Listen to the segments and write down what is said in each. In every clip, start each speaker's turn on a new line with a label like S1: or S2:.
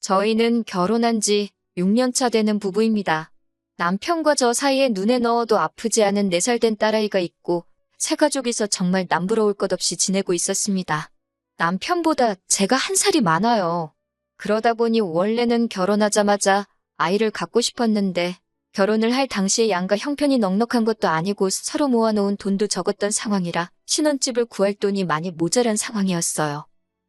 S1: 저희는 결혼한 지 6년 차 되는 부부입니다. 남편과 저 사이에 눈에 넣어도 아프지 않은 4살 된 딸아이가 있고 새가족이서 정말 남부러울 것 없이 지내고 있었습니다. 남편보다 제가 1살이 많아요. 그러다 보니 원래는 결혼하자마자 아이를 갖고 싶었는데 결혼을 할 당시에 양가 형편이 넉넉한 것도 아니고 서로 모아놓은 돈도 적었던 상황이라 신혼집을 구할 돈이 많이 모자란 상황이었어요.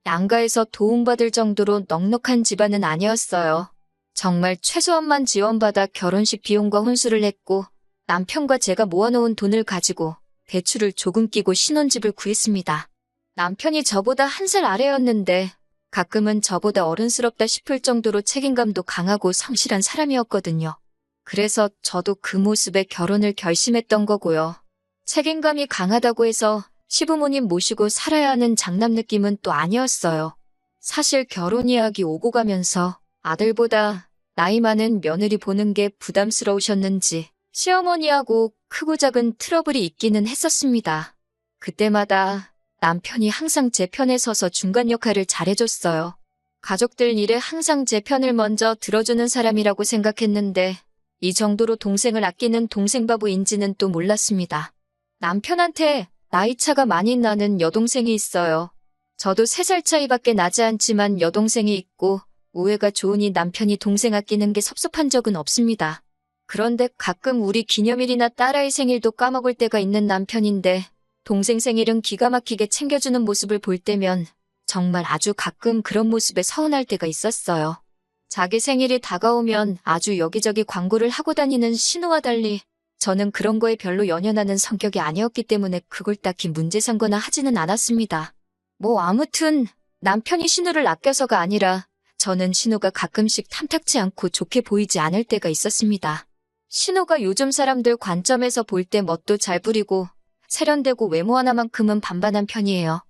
S1: 양가에서 도움받을 정도로 넉넉한 집안은 아니었어요. 정말 최소한만 지원받아 결혼식 비용과 혼수를 했고 남편과 제가 모아놓은 돈을 가지고 대출을 조금 끼고 신혼집을 구했습니다. 남편이 저보다 1살 아래였는데 가끔은 저보다 어른스럽다 싶을 정도로 책임감도 강하고 성실한 사람이었거든요. 그래서 저도 그 모습에 결혼을 결심했던 거고요. 책임감이 강하다고 해서 시부모님 모시고 살아야 하는 장남 느낌은 또 아니었어요. 사실 결혼 이야기 오고 가면서 아들보다 나이 많은 며느리 보는 게 부담스러우셨는지 시어머니하고 크고 작은 트러블이 있기는 했었습니다. 그때마다 남편이 항상 제 편에 서서 중간 역할을 잘해줬어요. 가족들 일에 항상 제 편을 먼저 들어주는 사람이라고 생각했는데 이 정도로 동생을 아끼는 동생 바보인지는 또 몰랐습니다. 남편한테 나이차가 많이 나는 여동생이 있어요. 저도 3살 차이밖에 나지 않지만 여동생이 있고 우애가 좋으니 남편이 동생 아끼는 게 섭섭한 적은 없습니다. 그런데 가끔 우리 기념일이나 딸아이 생일도 까먹을 때가 있는 남편인데 동생 생일은 기가 막히게 챙겨주는 모습을 볼 때면 정말 아주 가끔 그런 모습에 서운할 때가 있었어요. 자기 생일이 다가오면 아주 여기저기 광고를 하고 다니는 신우와 달리 저는 그런 거에 별로 연연하는 성격이 아니었기 때문에 그걸 딱히 문제 삼거나 하지는 않았습니다. 뭐 아무튼 남편이 신우를 아껴서가 아니라 저는 신우가 가끔씩 탐탁치 않고 좋게 보이지 않을 때가 있었습니다. 신우가 요즘 사람들 관점에서 볼 때 멋도 잘 부리고 세련되고 외모 하나만큼은 반반한 편이에요.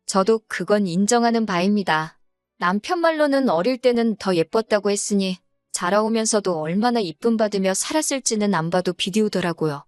S1: 저도 그건 인정하는 바입니다. 남편 말로는 어릴 때는 더 예뻤다고 했으니 자라오면서도 얼마나 이쁨 받으며 살았을지는 안 봐도 비디오더라고요.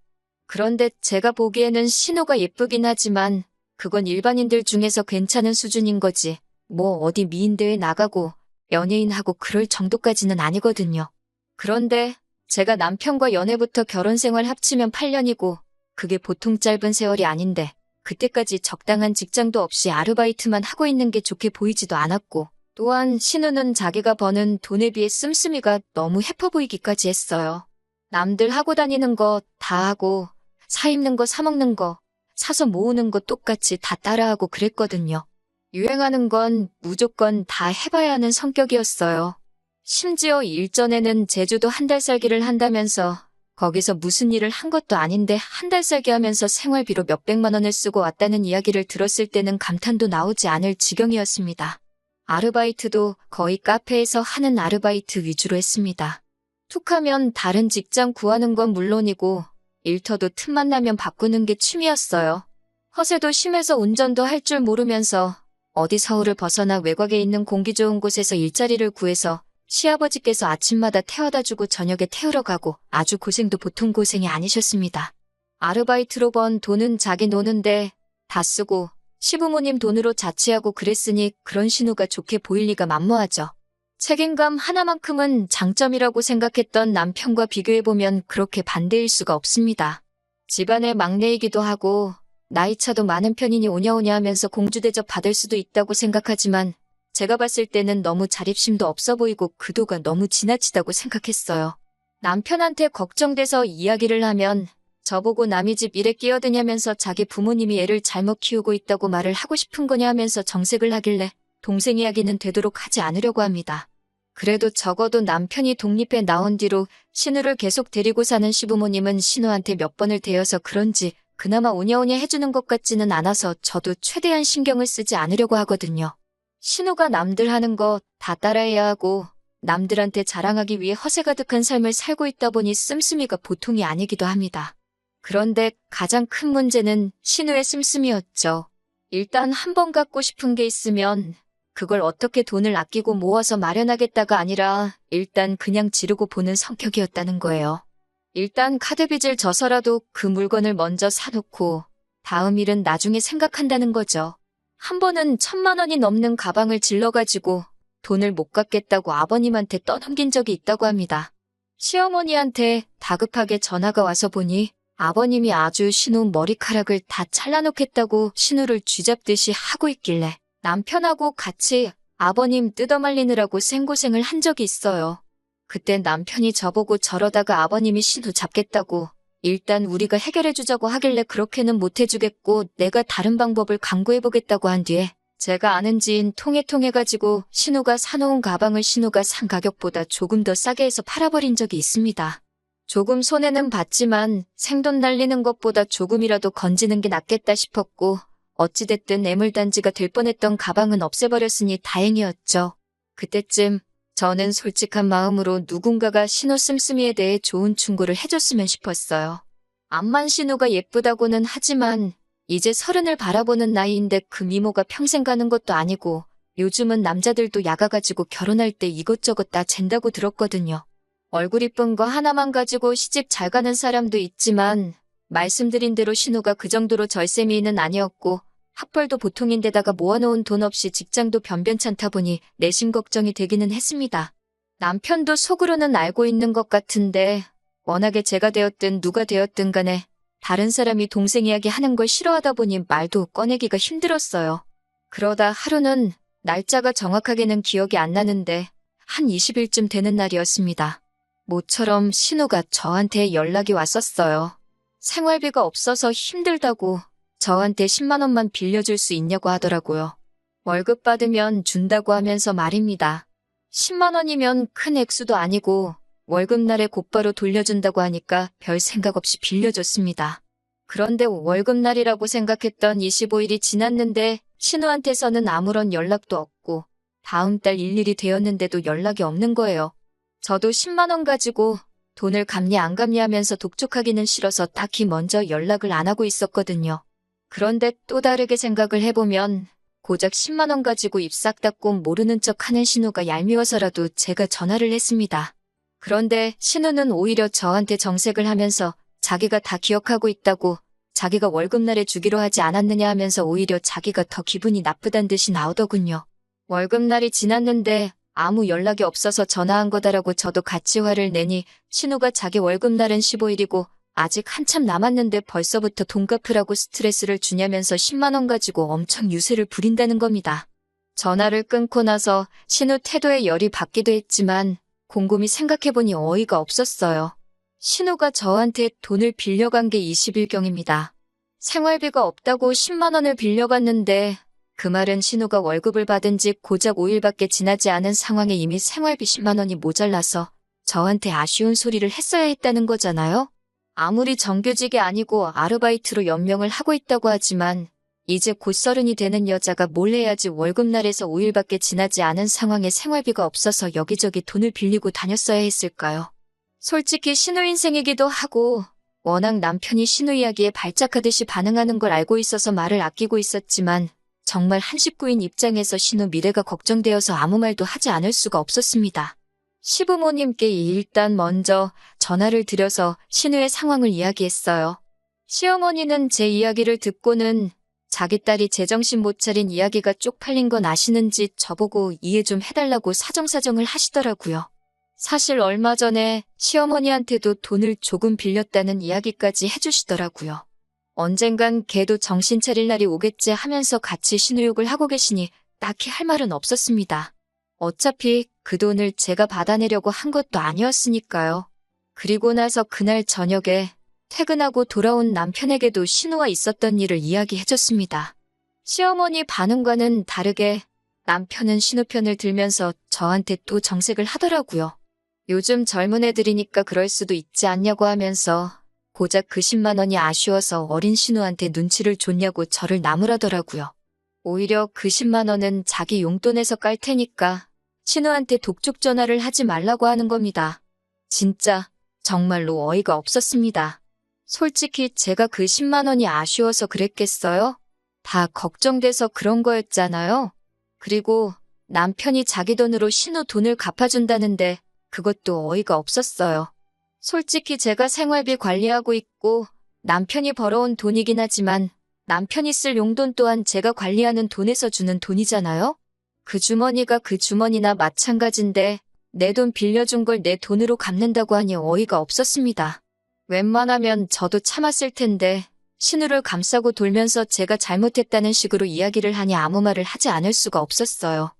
S1: 그런데 제가 보기에는 신우가 예쁘긴 하지만 그건 일반인들 중에서 괜찮은 수준인 거지. 뭐 어디 미인대회 나가고 연예인하고 그럴 정도까지는 아니거든요. 그런데 제가 남편과 연애부터 결혼 생활 합치면 8년이고 그게 보통 짧은 세월이 아닌데 그때까지 적당한 직장도 없이 아르바이트만 하고 있는 게 좋게 보이지도 않았고 또한 신우는 자기가 버는 돈에 비해 씀씀이가 너무 해퍼 보이기까지 했어요. 남들 하고 다니는 거 다 하고 사 입는 거 사 먹는 거 사서 모으는 거 똑같이 다 따라하고 그랬거든요. 유행하는 건 무조건 다 해봐야 하는 성격이었어요. 심지어 일전에는 제주도 1달 살기를 한다면서 거기서 무슨 일을 한 것도 아닌데 1달 살기 하면서 생활비로 몇백만 원을 쓰고 왔다는 이야기를 들었을 때는 감탄도 나오지 않을 지경이었습니다. 아르바이트도 거의 카페에서 하는 아르바이트 위주로 했습니다. 툭하면 다른 직장 구하는 건 물론이고 일터도 틈만 나면 바꾸는 게 취미였어요. 허세도 심해서 운전도 할 줄 모르면서 어디 서울을 벗어나 외곽에 있는 공기 좋은 곳에서 일자리를 구해서 시아버지께서 아침마다 태워다 주고 저녁에 태우러 가고 아주 고생도 보통 고생이 아니셨습니다. 아르바이트로 번 돈은 자기 노는데 다 쓰고 시부모님 돈으로 자취하고 그랬으니 그런 신우가 좋게 보일 리가 만무하죠. 책임감 하나만큼은 장점이라고 생각했던 남편과 비교해보면 그렇게 반대일 수가 없습니다. 집안의 막내이기도 하고 나이차도 많은 편이니 오냐오냐 하면서 공주대접 받을 수도 있다고 생각하지만 제가 봤을 때는 너무 자립심도 없어 보이고 그도가 너무 지나치다고 생각했어요. 남편한테 걱정돼서 이야기를 하면 저보고 남의 집 일에 끼어드냐면서 자기 부모님이 애를 잘못 키우고 있다고 말을 하고 싶은 거냐 하면서 정색을 하길래 동생 이야기는 되도록 하지 않으려고 합니다. 그래도 적어도 남편이 독립해 나온 뒤로 신우를 계속 데리고 사는 시부모님은 신우한테 몇 번을 대어서 그런지 그나마 오냐오냐 해주는 것 같지는 않아서 저도 최대한 신경을 쓰지 않으려고 하거든요. 신우가 남들 하는 거 다 따라해야 하고 남들한테 자랑하기 위해 허세 가득한 삶을 살고 있다 보니 씀씀이가 보통이 아니기도 합니다. 그런데 가장 큰 문제는 신우의 씀씀이였죠. 일단 한 번 갖고 싶은 게 있으면 그걸 어떻게 돈을 아끼고 모아서 마련하겠다가 아니라 일단 그냥 지르고 보는 성격이었다는 거예요. 일단 카드빚을 져서라도 그 물건을 먼저 사놓고 다음 일은 나중에 생각한다는 거죠. 한 번은 1,000만 원이 넘는 가방을 질러가지고 돈을 못 갚겠다고 아버님한테 떠넘긴 적이 있다고 합니다. 시어머니한테 다급하게 전화가 와서 보니 아버님이 아주 신우 머리카락을 다 잘라놓겠다고 신우를 쥐잡듯이 하고 있길래 남편하고 같이 아버님 뜯어말리느라고 생고생을 한 적이 있어요. 그때 남편이 저보고 저러다가 아버님이 신우 잡겠다고 일단 우리가 해결해주자고 하길래 그렇게는 못해주겠고 내가 다른 방법을 강구해보겠다고 한 뒤에 제가 아는 지인 통해가지고 신우가 사놓은 가방을 신우가 산 가격보다 조금 더 싸게 해서 팔아버린 적이 있습니다. 조금 손해는 봤지만 생돈 날리는 것보다 조금이라도 건지는 게 낫겠다 싶었고 어찌됐든 애물단지가 될 뻔했던 가방은 없애버렸으니 다행이었죠. 그때쯤 저는 솔직한 마음으로 누군가가 신우 씀씀이에 대해 좋은 충고를 해줬으면 싶었어요. 암만 신우가 예쁘다고는 하지만 이제 30을 바라보는 나이인데 그 미모가 평생 가는 것도 아니고 요즘은 남자들도 야가가지고 결혼할 때 이것저것 다 잰다고 들었거든요. 얼굴 이쁜 거 하나만 가지고 시집 잘 가는 사람도 있지만 말씀드린 대로 신우가 그 정도로 절세미인은 아니었고 학벌도 보통인데다가 모아놓은 돈 없이 직장도 변변찮다 보니 내심 걱정이 되기는 했습니다. 남편도 속으로는 알고 있는 것 같은데 워낙에 제가 되었든 누가 되었든 간에 다른 사람이 동생 이야기 하는 걸 싫어하다 보니 말도 꺼내기가 힘들었어요. 그러다 하루는 날짜가 정확하게는 기억이 안 나는데 한 20일쯤 되는 날이었습니다. 모처럼 신우가 저한테 연락이 왔었어요. 생활비가 없어서 힘들다고 저한테 10만 원만 빌려줄 수 있냐고 하더라고요. 월급 받으면 준다고 하면서 말입니다. 10만 원이면 큰 액수도 아니고 월급날에 곧바로 돌려준다고 하니까 별 생각 없이 빌려줬습니다. 그런데 월급날이라고 생각했던 25일이 지났는데 신우한테서는 아무런 연락도 없고 다음 달 일일이 되었는데도 연락이 없는 거예요. 저도 10만 원 가지고 돈을 갚니 안 갚니 하면서 독촉하기는 싫어서 딱히 먼저 연락을 안 하고 있었거든요. 그런데 또 다르게 생각을 해보면 고작 10만 원 가지고 입 싹 닫고 모르는 척 하는 신우가 얄미워서라도 제가 전화를 했습니다. 그런데 신우는 오히려 저한테 정색을 하면서 자기가 다 기억하고 있다고 자기가 월급날에 주기로 하지 않았느냐 하면서 오히려 자기가 더 기분이 나쁘단 듯이 나오더군요. 월급날이 지났는데 아무 연락이 없어서 전화한 거다라고 저도 같이 화를 내니 신우가 자기 월급날은 15일이고 아직 한참 남았는데 벌써부터 돈 갚으라고 스트레스를 주냐면서 10만 원 가지고 엄청 유세를 부린다는 겁니다. 전화를 끊고 나서 신우 태도에 열이 받기도 했지만 곰곰이 생각해보니 어이가 없었어요. 신우가 저한테 돈을 빌려간 게 20일경입니다. 생활비가 없다고 10만 원을 빌려갔는데 그 말은 신우가 월급을 받은 지 고작 5일밖에 지나지 않은 상황에 이미 생활비 10만 원이 모자라서 저한테 아쉬운 소리를 했어야 했다는 거잖아요? 아무리 정규직이 아니고 아르바이트로 연명을 하고 있다고 하지만 이제 곧 30이 되는 여자가 뭘 해야지 월급날에서 5일밖에 지나지 않은 상황에 생활비가 없어서 여기저기 돈을 빌리고 다녔어야 했을까요? 솔직히 신우 인생이기도 하고 워낙 남편이 신우 이야기에 발작하듯이 반응하는 걸 알고 있어서 말을 아끼고 있었지만 정말 한 식구인 입장에서 신우 미래가 걱정되어서 아무 말도 하지 않을 수가 없었습니다. 시부모님께 일단 먼저 전화를 드려서 신우의 상황을 이야기했어요. 시어머니는 제 이야기를 듣고는 자기 딸이 제정신 못 차린 이야기가 쪽팔린 건 아시는지 저보고 이해 좀 해달라고 사정사정을 하시더라고요. 사실 얼마 전에 시어머니한테도 돈을 조금 빌렸다는 이야기까지 해주시더라고요. 언젠간 걔도 정신 차릴 날이 오겠지 하면서 같이 신우욕을 하고 계시니 딱히 할 말은 없었습니다. 어차피 그 돈을 제가 받아내려고 한 것도 아니었으니까요. 그리고 나서 그날 저녁에 퇴근하고 돌아온 남편에게도 신우와 있었던 일을 이야기해줬습니다. 시어머니 반응과는 다르게 남편은 신우 편을 들면서 저한테 또 정색을 하더라고요. 요즘 젊은 애들이니까 그럴 수도 있지 않냐고 하면서 고작 그 10만 원이 아쉬워서 어린 신우한테 눈치를 줬냐고 저를 나무라더라고요. 오히려 그 10만 원은 자기 용돈에서 깔 테니까 신우한테 독촉 전화를 하지 말라고 하는 겁니다. 진짜 정말로 어이가 없었습니다. 솔직히 제가 그 10만 원이 아쉬워서 그랬겠어요? 다 걱정돼서 그런 거였잖아요. 그리고 남편이 자기 돈으로 신우 돈을 갚아준다는데 그것도 어이가 없었어요. 솔직히 제가 생활비 관리하고 있고 남편이 벌어온 돈이긴 하지만 남편이 쓸 용돈 또한 제가 관리하는 돈에서 주는 돈이잖아요? 그 주머니가 그 주머니나 마찬가지인데 내 돈 빌려준 걸 내 돈으로 갚는다고 하니 어이가 없었습니다. 웬만하면 저도 참았을 텐데 신우를 감싸고 돌면서 제가 잘못했다는 식으로 이야기를 하니 아무 말을 하지 않을 수가 없었어요.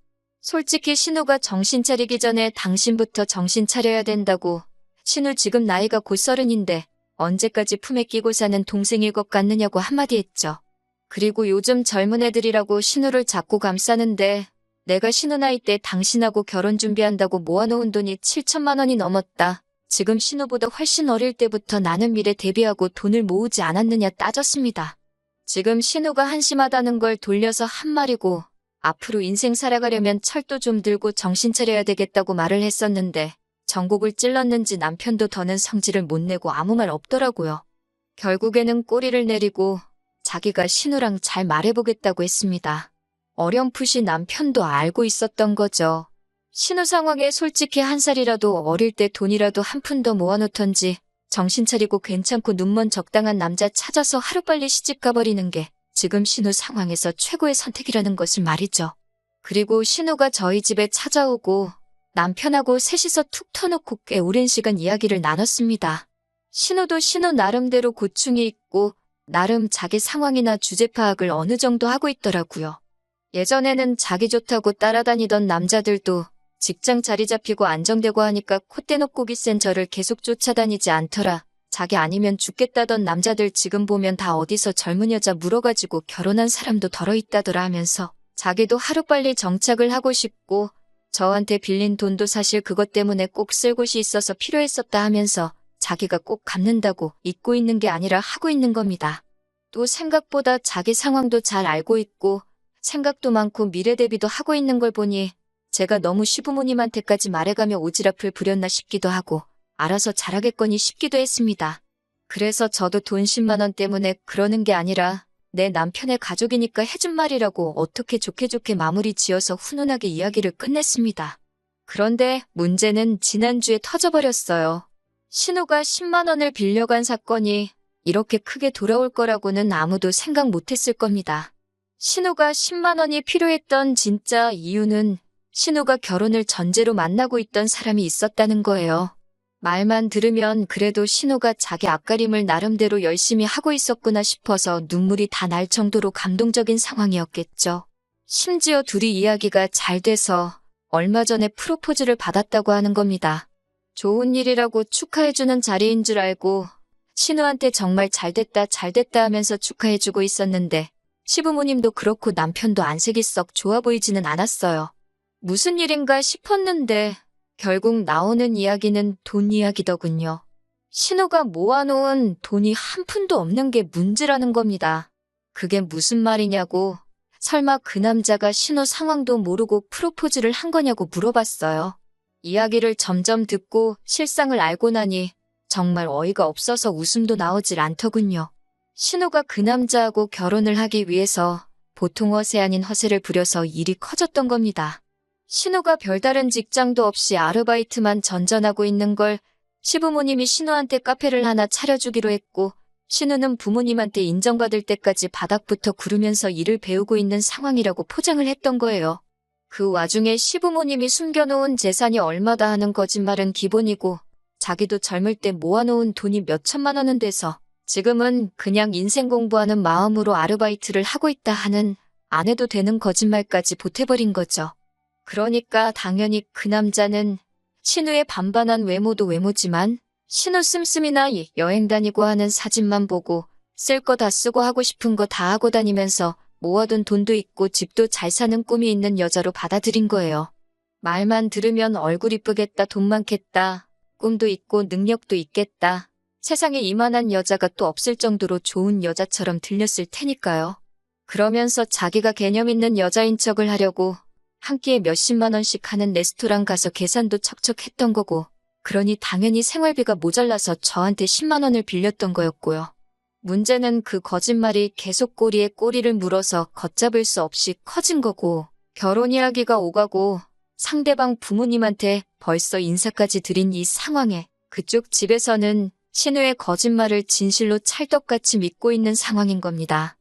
S1: 솔직히 신우가 정신 차리기 전에 당신부터 정신 차려야 된다고. 신우 지금 나이가 곧 30인데 언제까지 품에 끼고 사는 동생일 것 같느냐고 한마디 했죠. 그리고 요즘 젊은 애들이라고 신우를 자꾸 감싸는데 내가 신우 나이 때 당신하고 결혼 준비한다고 모아놓은 돈이 7천만 원이 넘었다. 지금 신우보다 훨씬 어릴 때부터 나는 미래 대비하고 돈을 모으지 않았느냐 따졌습니다. 지금 신우가 한심하다는 걸 돌려서 한 말이고 앞으로 인생 살아가려면 철도 좀 들고 정신 차려야 되겠다고 말을 했었는데 전곡을 찔렀는지 남편도 더는 성질을 못 내고 아무 말 없더라고요. 결국에는 꼬리를 내리고 자기가 신우랑 잘 말해보겠다고 했습니다. 어렴풋이 남편도 알고 있었던 거죠. 신우 상황에 솔직히 한 살이라도 어릴 때 돈이라도 한 푼 더 모아놓던지 정신 차리고 괜찮고 눈먼 적당한 남자 찾아서 하루빨리 시집 가버리는 게 지금 신우 상황에서 최고의 선택이라는 것을 말이죠. 그리고 신우가 저희 집에 찾아오고 남편하고 셋이서 툭 터놓고 꽤 오랜 시간 이야기를 나눴습니다. 신우도 신우 나름대로 고충이 있고 나름 자기 상황이나 주제 파악을 어느 정도 하고 있더라고요. 예전에는 자기 좋다고 따라다니던 남자들도 직장 자리 잡히고 안정되고 하니까 콧대 높고기 센 저를 계속 쫓아다니지 않더라. 자기 아니면 죽겠다던 남자들 지금 보면 다 어디서 젊은 여자 물어가지고 결혼한 사람도 덜어있다더라 하면서 자기도 하루빨리 정착을 하고 싶고 저한테 빌린 돈도 사실 그것 때문에 꼭 쓸 곳이 있어서 필요했었다 하면서 자기가 꼭 갚는다고 잊고 있는 게 아니라 하고 있는 겁니다. 또 생각보다 자기 상황도 잘 알고 있고 생각도 많고 미래 대비도 하고 있는 걸 보니 제가 너무 시부모님한테까지 말해가며 오지랖을 부렸나 싶기도 하고 알아서 잘하겠거니 싶기도 했습니다. 그래서 저도 돈 10만 원 때문에 그러는 게 아니라 내 남편의 가족이니까 해준 말이라고 어떻게 좋게 마무리 지어서 훈훈하게 이야기를 끝냈습니다. 그런데 문제는 지난주에 터져버렸어요. 신우가 10만 원을 빌려간 사건이 이렇게 크게 돌아올 거라고는 아무도 생각 못했을 겁니다. 신우가 10만 원이 필요했던 진짜 이유는 신우가 결혼을 전제로 만나고 있던 사람이 있었다는 거예요. 말만 들으면 그래도 신우가 자기 앞가림을 나름대로 열심히 하고 있었구나 싶어서 눈물이 다 날 정도로 감동적인 상황이었겠죠. 심지어 둘이 이야기가 잘 돼서 얼마 전에 프로포즈를 받았다고 하는 겁니다. 좋은 일이라고 축하해주는 자리인 줄 알고 신우한테 정말 잘됐다 하면서 축하해주고 있었는데 시부모님도 그렇고 남편도 안색이 썩 좋아 보이지는 않았어요. 무슨 일인가 싶었는데 결국 나오는 이야기는 돈 이야기더군요. 신우가 모아놓은 돈이 한 푼도 없는 게 문제라는 겁니다. 그게 무슨 말이냐고 설마 그 남자가 신우 상황도 모르고 프로포즈를 한 거냐고 물어봤어요. 이야기를 점점 듣고 실상을 알고 나니 정말 어이가 없어서 웃음도 나오질 않더군요. 신우가 그 남자하고 결혼을 하기 위해서 보통 허세 아닌 허세를 부려서 일이 커졌던 겁니다. 신우가 별다른 직장도 없이 아르바이트만 전전하고 있는 걸 시부모님이 신우한테 카페를 하나 차려주기로 했고 신우는 부모님한테 인정받을 때까지 바닥부터 구르면서 일을 배우고 있는 상황이라고 포장을 했던 거예요. 그 와중에 시부모님이 숨겨놓은 재산이 얼마다 하는 거짓말은 기본이고 자기도 젊을 때 모아놓은 돈이 몇 천만 원은 돼서 지금은 그냥 인생 공부하는 마음으로 아르바이트를 하고 있다 하는 안 해도 되는 거짓말까지 보태버린 거죠. 그러니까 당연히 그 남자는 신우의 반반한 외모도 외모지만 신우 씀씀이나 여행 다니고 하는 사진만 보고 쓸 거 다 쓰고 하고 싶은 거 다 하고 다니면서 모아둔 돈도 있고 집도 잘 사는 꿈이 있는 여자로 받아들인 거예요. 말만 들으면 얼굴 이쁘겠다, 돈 많겠다, 꿈도 있고 능력도 있겠다. 세상에 이만한 여자가 또 없을 정도로 좋은 여자처럼 들렸을 테니까요. 그러면서 자기가 개념 있는 여자인 척을 하려고 한 끼에 몇십만 원씩 하는 레스토랑 가서 계산도 척척했던 거고 그러니 당연히 생활비가 모자라서 저한테 10만 원을 빌렸던 거였고요. 문제는 그 거짓말이 계속 꼬리에 꼬리를 물어서 걷잡을 수 없이 커진 거고 결혼 이야기가 오가고 상대방 부모님한테 벌써 인사까지 드린 이 상황에 그쪽 집에서는 신우의 거짓말을 진실로 찰떡같이 믿고 있는 상황인 겁니다.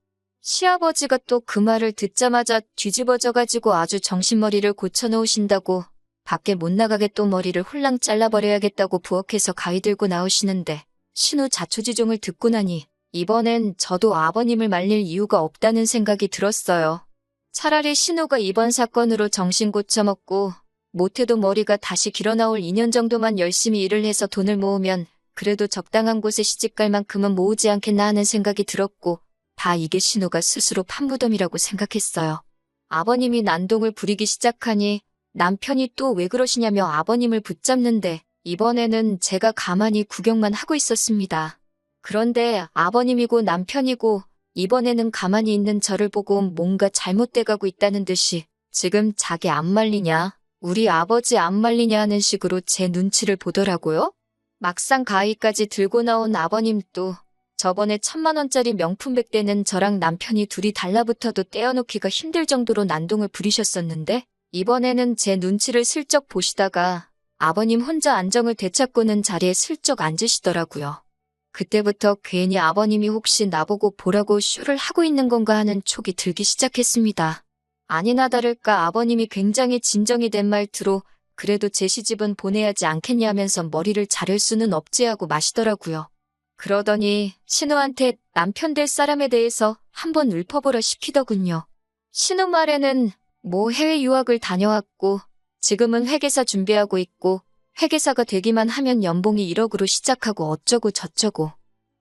S1: 시아버지가 또 그 말을 듣자마자 뒤집어져가지고 아주 정신머리를 고쳐놓으신다고 밖에 못 나가게 또 머리를 홀랑 잘라버려야겠다고 부엌에서 가위 들고 나오시는데 신우 자초지종을 듣고 나니 이번엔 저도 아버님을 말릴 이유가 없다는 생각이 들었어요. 차라리 신우가 이번 사건으로 정신 고쳐먹고 못해도 머리가 다시 길어나올 2년 정도만 열심히 일을 해서 돈을 모으면 그래도 적당한 곳에 시집갈 만큼은 모으지 않겠나 하는 생각이 들었고 다 이게 신우가 스스로 판무덤이라고 생각했어요. 아버님이 난동을 부리기 시작하니 남편이 또 왜 그러시냐며 아버님을 붙잡는데 이번에는 제가 가만히 구경만 하고 있었습니다. 그런데 아버님이고 남편이고 이번에는 가만히 있는 저를 보고 뭔가 잘못돼가고 있다는 듯이 지금 자기 안 말리냐, 우리 아버지 안 말리냐 하는 식으로 제 눈치를 보더라고요. 막상 가위까지 들고 나온 아버님도 저번에 1,000만 원짜리 명품 백대는 저랑 남편이 둘이 달라붙어도 떼어놓기가 힘들 정도로 난동을 부리셨었는데 이번에는 제 눈치를 슬쩍 보시다가 아버님 혼자 안정을 되찾고는 자리에 슬쩍 앉으시더라고요. 그때부터 괜히 아버님이 혹시 나보고 보라고 쇼를 하고 있는 건가 하는 촉이 들기 시작했습니다. 아니나 다를까 아버님이 굉장히 진정이 된 말투로 그래도 제 시집은 보내야지 않겠냐 하면서 머리를 자를 수는 없지 하고 마시더라고요. 그러더니 신우한테 남편 될 사람에 대해서 한번 읊어보라 시키더군요. 신우 말에는 뭐 해외 유학을 다녀왔고 지금은 회계사 준비하고 있고 회계사가 되기만 하면 연봉이 1억으로 시작하고 어쩌고 저쩌고.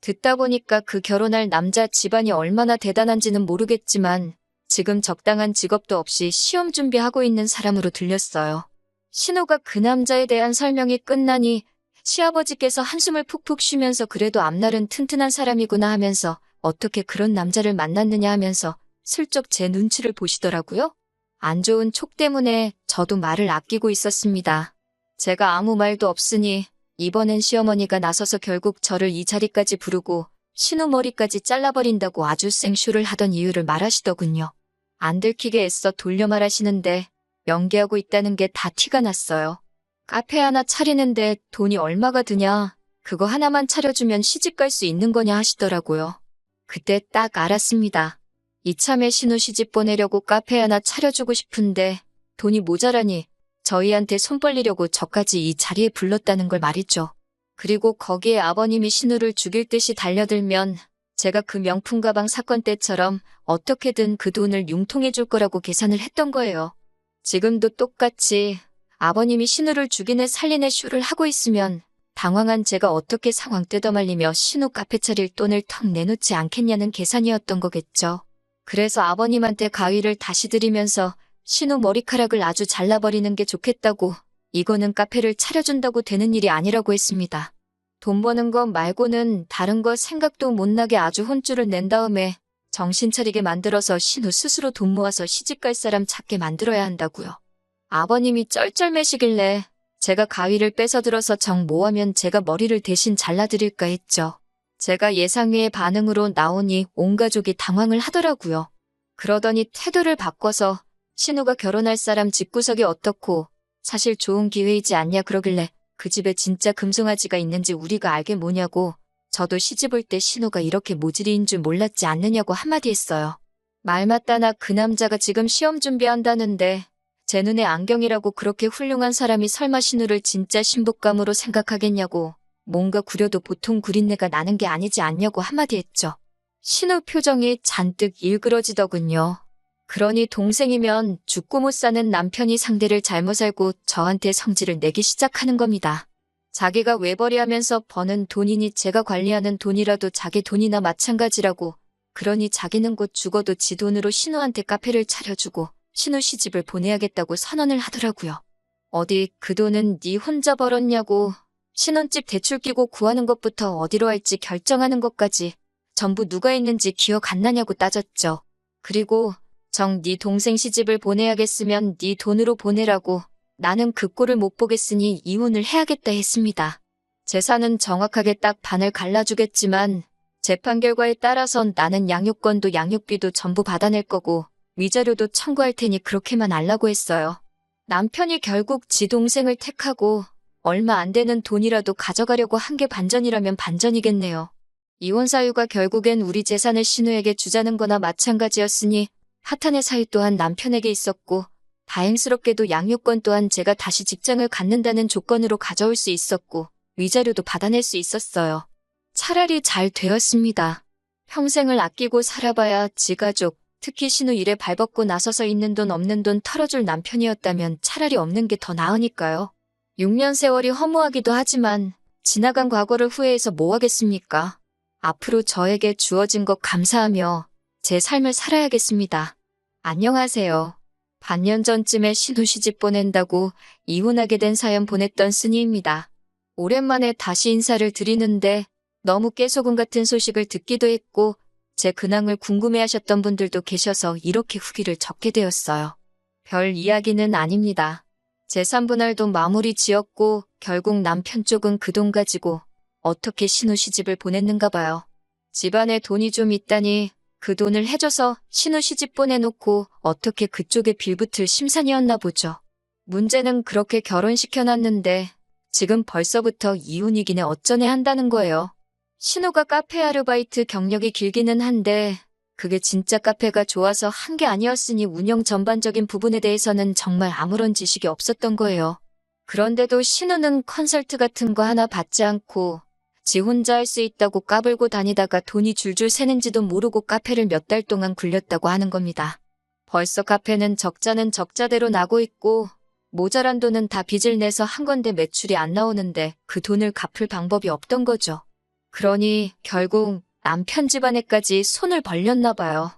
S1: 듣다 보니까 그 결혼할 남자 집안이 얼마나 대단한지는 모르겠지만 지금 적당한 직업도 없이 시험 준비하고 있는 사람으로 들렸어요. 신우가 그 남자에 대한 설명이 끝나니 시아버지께서 한숨을 푹푹 쉬면서 그래도 앞날은 튼튼한 사람이구나 하면서 어떻게 그런 남자를 만났느냐 하면서 슬쩍 제 눈치를 보시더라고요. 안 좋은 촉 때문에 저도 말을 아끼고 있었습니다. 제가 아무 말도 없으니 이번엔 시어머니가 나서서 결국 저를 이 자리까지 부르고 신우 머리까지 잘라버린다고 아주 생쇼를 하던 이유를 말하시더군요. 안 들키게 애써 돌려 말하시는데 연기하고 있다는 게 다 티가 났어요. 카페 하나 차리는데 돈이 얼마가 드냐, 그거 하나만 차려주면 시집갈 수 있는 거냐 하시더라고요. 그때 딱 알았습니다. 이참에 신우 시집 보내려고 카페 하나 차려주고 싶은데 돈이 모자라니 저희한테 손 벌리려고 저까지 이 자리에 불렀다는 걸 말이죠. 그리고 거기에 아버님이 신우를 죽일 듯이 달려들면 제가 그 명품 가방 사건 때처럼 어떻게든 그 돈을 융통해 줄 거라고 계산을 했던 거예요. 지금도 똑같이 아버님이 신우를 죽이네 살리네 쇼를 하고 있으면 당황한 제가 어떻게 상황 뜯어말리며 신우 카페 차릴 돈을 턱 내놓지 않겠냐는 계산이었던 거겠죠. 그래서 아버님한테 가위를 다시 드리면서 신우 머리카락을 아주 잘라버리는 게 좋겠다고, 이거는 카페를 차려준다고 되는 일이 아니라고 했습니다. 돈 버는 것 말고는 다른 거 생각도 못 나게 아주 혼쭐을 낸 다음에 정신 차리게 만들어서 신우 스스로 돈 모아서 시집갈 사람 찾게 만들어야 한다고요. 아버님이 쩔쩔매시길래 제가 가위를 뺏어 들어서 정 모하면 제가 머리를 대신 잘라드릴까 했죠. 제가 예상외의 반응으로 나오니 온 가족이 당황을 하더라고요. 그러더니 태도를 바꿔서 신우가 결혼할 사람 집구석이 어떻고 사실 좋은 기회이지 않냐 그러길래 그 집에 진짜 금송아지가 있는지 우리가 알게 뭐냐고, 저도 시집 올 때 신우가 이렇게 모질이인 줄 몰랐지 않느냐고 한마디 했어요. 말 맞다나 그 남자가 지금 시험 준비한다는데 제 눈에 안경이라고 그렇게 훌륭한 사람이 설마 신우를 진짜 신부감으로 생각하겠냐고, 뭔가 구려도 보통 구린내가 나는 게 아니지 않냐고 한마디 했죠. 신우 표정이 잔뜩 일그러지더군요. 그러니 동생이면 죽고 못 사는 남편이 상대를 잘못 알고 저한테 성질을 내기 시작하는 겁니다. 자기가 외벌이 하면서 버는 돈이니 제가 관리하는 돈이라도 자기 돈이나 마찬가지라고, 그러니 자기는 곧 죽어도 지 돈으로 신우한테 카페를 차려주고 신우 시집을 보내야겠다고 선언을 하더라고요. 어디 그 돈은 네 혼자 벌었냐고, 신혼집 대출 끼고 구하는 것부터 어디로 할지 결정하는 것까지 전부 누가 있는지 기억 안 나냐고 따졌죠. 그리고 정 네 동생 시집을 보내야겠으면 네 돈으로 보내라고, 나는 그 꼴을 못 보겠으니 이혼을 해야겠다 했습니다. 재산은 정확하게 딱 반을 갈라주겠지만 재판 결과에 따라선 나는 양육권도 양육비도 전부 받아낼 거고 위자료도 청구할 테니 그렇게만 알라고 했어요. 남편이 결국 지 동생을 택하고 얼마 안 되는 돈이라도 가져가려고 한 게 반전이라면 반전이겠네요. 이혼 사유가 결국엔 우리 재산을 신우에게 주자는 거나 마찬가지였으니 하탄의 사유 또한 남편에게 있었고 다행스럽게도 양육권 또한 제가 다시 직장을 갖는다는 조건으로 가져올 수 있었고 위자료도 받아낼 수 있었어요. 차라리 잘 되었습니다. 평생을 아끼고 살아봐야 지가족, 특히 신우 일에 발벗고 나서서 있는 돈 없는 돈 털어줄 남편이었다면 차라리 없는 게 더 나으니까요. 6년 세월이 허무하기도 하지만 지나간 과거를 후회해서 뭐 하겠습니까? 앞으로 저에게 주어진 것 감사하며 제 삶을 살아야겠습니다. 안녕하세요. 반년 전쯤에 신우 시집 보낸다고 이혼하게 된 사연 보냈던 쓰니입니다. 오랜만에 다시 인사를 드리는데 너무 깨소금 같은 소식을 듣기도 했고 제 근황을 궁금해하셨던 분들도 계셔서 이렇게 후기를 적게 되었어요. 별 이야기는 아닙니다. 재산분할도 마무리 지었고 결국 남편 쪽은 그 돈 가지고 어떻게 신우 시집을 보냈는가 봐요. 집안에 돈이 좀 있다니 그 돈을 해줘서 신우 시집 보내놓고 어떻게 그쪽에 빌붙을 심산이었나 보죠. 문제는 그렇게 결혼시켜놨는데 지금 벌써부터 이혼이기네 어쩌네 한다는 거예요. 신우가 카페 아르바이트 경력이 길기는 한데 그게 진짜 카페가 좋아서 한 게 아니었으니 운영 전반적인 부분에 대해서는 정말 아무런 지식이 없었던 거예요. 그런데도 신우는 컨설트 같은 거 하나 받지 않고 지 혼자 할 수 있다고 까불고 다니다가 돈이 줄줄 새는지도 모르고 카페를 몇 달 동안 굴렸다고 하는 겁니다. 벌써 카페는 적자는 적자대로 나고 있고 모자란 돈은 다 빚을 내서 한 건데 매출이 안 나오는데 그 돈을 갚을 방법이 없던 거죠. 그러니 결국 남편 집안에까지 손을 벌렸나 봐요.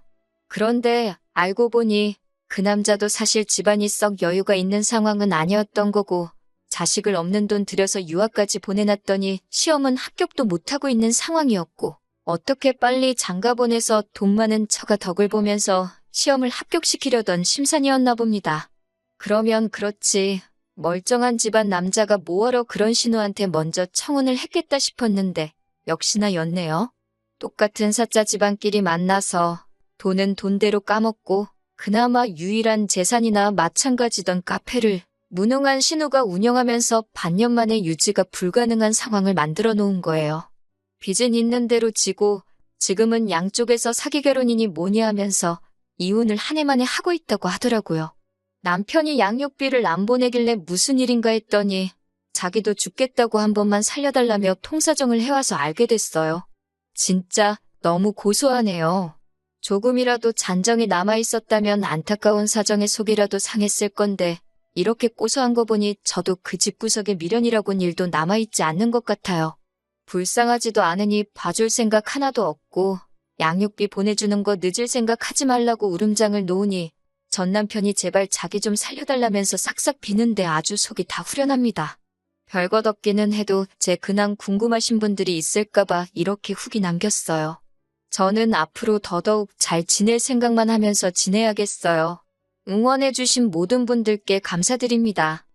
S1: 그런데 알고 보니 그 남자도 사실 집안이 썩 여유가 있는 상황은 아니었던 거고 자식을 없는 돈 들여서 유학까지 보내놨더니 시험은 합격도 못하고 있는 상황이었고 어떻게 빨리 장가 보내서 돈 많은 처가 덕을 보면서 시험을 합격시키려던 심산이었나 봅니다. 그러면 그렇지 멀쩡한 집안 남자가 뭐하러 그런 신우한테 먼저 청혼을 했겠다 싶었는데 역시나 였네요. 똑같은 사짜 집안끼리 만나서 돈은 돈대로 까먹고 그나마 유일한 재산이나 마찬가지던 카페를 무능한 신우가 운영하면서 반년 만에 유지가 불가능한 상황을 만들어 놓은 거예요. 빚은 있는 대로 지고 지금은 양쪽에서 사기 결혼이니 뭐니 하면서 이혼을 한 해 만에 하고 있다고 하더라고요. 남편이 양육비를 안 보내길래 무슨 일인가 했더니 자기도 죽겠다고 한 번만 살려달라며 통사정을 해와서 알게 됐어요. 진짜 너무 고소하네요. 조금이라도 잔정이 남아있었다면 안타까운 사정의 속이라도 상했을 건데 이렇게 고소한 거 보니 저도 그 집구석에 미련이라곤 일도 남아있지 않는 것 같아요. 불쌍하지도 않으니 봐줄 생각 하나도 없고 양육비 보내주는 거 늦을 생각 하지 말라고 울음장을 놓으니 전 남편이 제발 자기 좀 살려달라면서 싹싹 비는데 아주 속이 다 후련합니다. 별것 없기는 해도 제 근황 궁금하신 분들이 있을까봐 이렇게 후기 남겼어요. 저는 앞으로 더더욱 잘 지낼 생각만 하면서 지내야겠어요. 응원해주신 모든 분들께 감사드립니다.